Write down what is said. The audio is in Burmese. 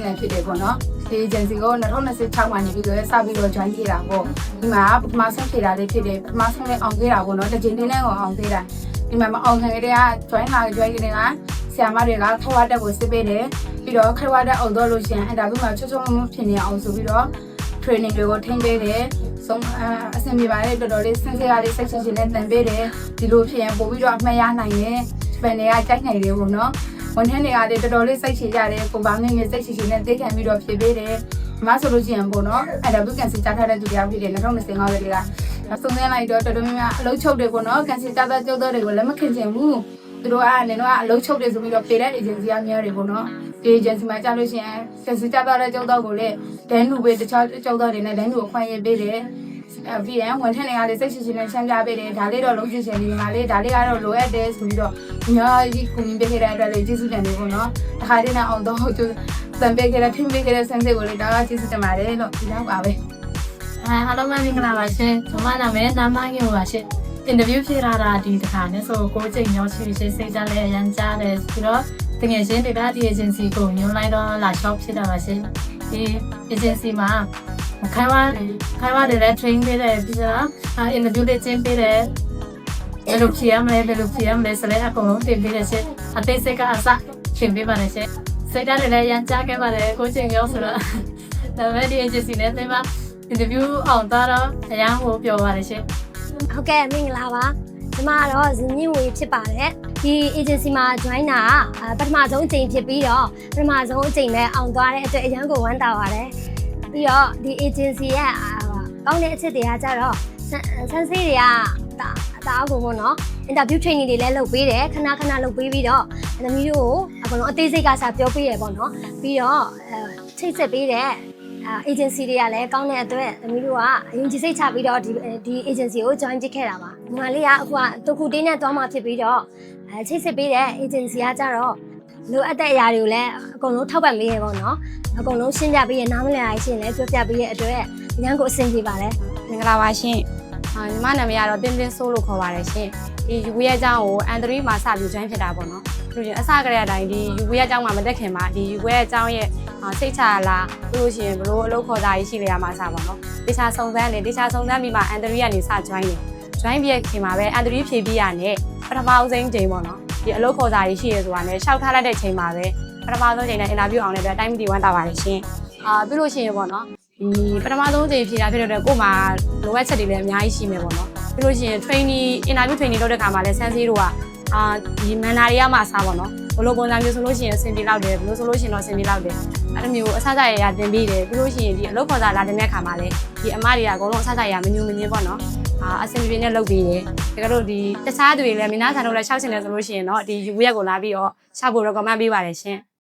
လည်းဖြစ်တယ်ပေါ့နော်ဒီ agency ကို2026မှာနေပြီးတော့စပြီးတော့ join ခဲ့တာပေါ့ဒီမှာပထမဆုံးဖြေတာလေးဖြစ်တယ်ပထမဆုံးလည်းအောင်ခဲ့တာပေါ့နော်တစ်ချိန်တည်းနဲ့အောင်ခဲ့တာဒီမှာမအောင်ခင်တဲ့က join လာ join တဲ့ကဆရာမတွေကခဝါတက်ကိုစစ်ပေးတယ်ပြီးတော့ခဝါတက်အောင်တော့လို့ရှိရင်အဲ့ဒါပြီးမှချွတ်ချွတ်မဖြစ်နေအောင်ဆိုပြီးတော့ training တွေကိုထိန်းပေးတယ်ဆုံးအဆင်ပြေပါတယ်တော်တော်လေးစင်စစ်ရလေးစိတ်ရှင်နဲ့တန်ပေးတယ်ဒီလိုဖြစ်ရင်ပို့ပြီးတော့အမှတ်ရနိုင်တယ်စပန်တွေကကြိုက်နိုင်တယ်ပေါ့နော်ဝန်ထမ်းတွေကလည်းတော်တော်လေးစိတ်ရှည်ကြတယ်ကိုပေါင်းနေနေစိတ်ရှည်နဲ့သိခံပြီးတော့ဖြည့်ပေးတယ်ဒီမှာဆိုလို့ရှိရင်ပေါ့နော်အဲ့ဒါဘူးကန်စီကြားထားတဲ့သူတွေကဖြစ်တယ်2025တွေကစုံစမ်းလိုက်တော့တော်တော်များများအလုပ်ချုပ်တယ်ပေါ့နော်ကန်စီကြားသားကျုပ်တော်တွေကိုလည်းမခင်ချင်ဘူးသူတို့ကလည်းတော့အလုပ်ချုပ်တယ်ဆိုပြီးတော့ပြေတဲ့ agency ကများတယ်ပေါ့နော်ဒီ agency မှာကြားလို့ရှိရင်ကန်စီကြားသားတဲ့ကျုပ်တော်ကိုလည်းဒန်းလူပဲတခြားကျုပ်တော်တွေနဲ့ဒန်းလူကိုခွင့်ရပေးတယ်ပြီးရင်ဝန်ထမ်းတွေကလည်းစိတ်ရှိရှိနဲ့ရှင်းပြပေးတယ်ဒါလေးတော့လုံးချင်ချင်ဒီမှာလေးဒါလေးကတော့လိုအပ်တယ်ဆိုပြီးတော့အများကြီးကူညီပေးခဲ့တဲ့အတွက်လည်းကျေးဇူးတင်တယ်ပေါ့နော်တခါတည်းနဲ့အောင်တော့သူစံပေးခဲ့တဲ့ထင်ပေးခဲ့တဲ့ဆန်းစစ်ကိုလည်းဒါကကျေးဇူးတင်ပါတယ်လို့ဒီလောက်ပါပဲအားလုံးမင်္ဂလာပါရှင်ကျွန်မနာမည်နာမငယ်ပါရှင်အင်တာဗျူးဖြေထားတာဒီတစ်ခါနဲ့ဆိုကိုချိန်ရောရှိရှိစိတ်ကြလဲအရန်ကြားတယ်ပြီးတော့တကယ်ချင်းတွေကဒီ agency ကိုညွှန်လိုက်တော့လာ shop ဖြစ်တာပါရှင်ဒီ agency မှာခိုင်ဝါတွေလည်း train ပေးတယ်ပြီးတော့ interview တွေကျင်းပေးတယ်ဘယ်လိုဖြေရမလဲဆိုလည်းအကုန်လုံးတင်ပေးတယ်ရှင်အသေးစိတ်ကအစရှင်းပေးပါတယ်ရှင်စိတ်ဓာတ်တွေလည်းရန်ကြားခဲ့ပါတယ်ကိုချိန်ရောဆိုတော့ဒါပေမဲ့ဒီ agency နဲ့သိမ်းမှာ interview အောင်တော့အရန်ကိုပြောပါတယ်ရှင်ဟုတ်ကဲ့မင်္ဂလာပါဒီမှာတော့ဇင်းမြင့်ဝေဖြစ်ပါတယ်ဒီ agency မှာ join တာပထမဆုံးအကြိမ်ဖြစ်ပြီးတော့ပထမဆုံးအကြိမ်နဲ့အောင်သွားတဲ့အတွက်အရန်ကိုဝမ်းသာပါတယ်ပြီးတော့ဒီ agency ရဲ့ကောင်းတဲ့အချက်တွေကကြတော့ဆန်းစေးတွေကတအားကိုပေါ့နော် interview training တွေလည်းလုပ်ပေးတယ်ခဏလုပ်ပေးပြီးတော့သမီးတို့ကိုအကုန်လုံးအသေးစိတ်ကစားပြောပေးရပေါ့နော်ပြီးတော့ချိတ်ဆက်ပေးတဲ့agency တွေကလည်းကောင်းတဲ့အတွက်သမီးတို့ကအရင်ကြီးစိတ်ချပြီးတော့ဒီ agency ကို join ဖြစ်ခဲ့တာပါညီမလေးကအခုကတခုတင်းနဲ့သွားမှဖြစ်ပြီးတော့ချိတ်ဆက်ပေးတဲ့ agency ကကြတော့လိုအပ်တဲ့အရာတွေကိုလည်းအကုန်လုံးထောက်ပံ့ပေးရပေါ့နော်အကုန်လုံးရှင်းပြပေးရနားမလည်ရရှင်းလည်းပြောပြပေးရအတွက်အရင်ကိုအဆင်ပြေပါတယ်မင်္ဂလာပါရှင်ညီမနာမည်ကတော့တင်းဆိုးလို့ခေါ်ပါတယ်ရှင်ဒီယူဝေးရဲ့အကြောင်းကိုအန်ဒရီမှာစပြီး join ဖြစ်တာပေါ့နော်ပြီးရင်အစကတည်းကအတိုင်းဒီယူဝေးရဲ့အကြောင်းမှာမတက်ခင်မှာဒီယူဝေးရဲ့အကြောင်းရဲ့စိတ်ချလားပြီးလို့ရှိရင်ဘလို့အလုပ်ခေါ်တာကြီးရှိလေရမှာစပါတော့တခြားစုံစမ်းပြီးမှအန်ဒရီကနေစ join တယ် join ပြီးခင်မှာပဲအန်ဒရီဖြည့်ပြီးရနဲ့ပထမဦးဆုံးချိန်ပေါ့နော်ဒီအလုပ်ခေါ်တာကြီးရှိရဆိုတာနဲ့ရှောက်ထားလိုက်တဲ့ချိန်မှာပဲပထမဆုံးချိန်နဲ့ interview အောင်လည်းပဲအတိုင်းမတီဝမ်းတာပါတယ်ရှင်ပြီးလို့ရှိရင်ပေါ့နော်ဒီပထမဆုံးချိန်ဖြေတာဖြစ်တဲ့ကို့မှာလိုအပ်ချက်တွေလည်းအများကြီးရှိမယ်ပေါ့နော်ပြီးလို့ရှိရင် interview training လုပ်တဲ့ခါမှာလည်းဆန်းစီးတို့ကဒီမန်နာတွေကမှစားပေါ့နော်ဘလို့ပုံစံမျိုးဆိုလို့ရှိရင်အဆင်ပြေလောက်တယ်ဘလို့ဆိုလို့ရှိရင်တော့အဆင်ပြေလောက်တယ်အဲ့လိုမျိုးအစစရရတင်ပြီးတယ်ပြီးလို့ရှိရင်ဒီအလုပ်ခေါ်စာလာတင်တဲ့ခါမှာလည်းဒီအမတွေကအကုန်လုံးအစစရမညူမညင်းပေါ့နော်အဆင်ပြေနဲ့လုပ်ပြီးတယ်ဒါကြတော့ဒီတခြားသူတွေလည်းမင်းသားဆန်တို့လည်းရှောက်ချင်တယ်ဆိုလို့ရှိရင်တော့ဒီယူရက်ကိုလာပြီးတော့ရှောက်ဖို့ recommend ပေးပါတယ်ရှင်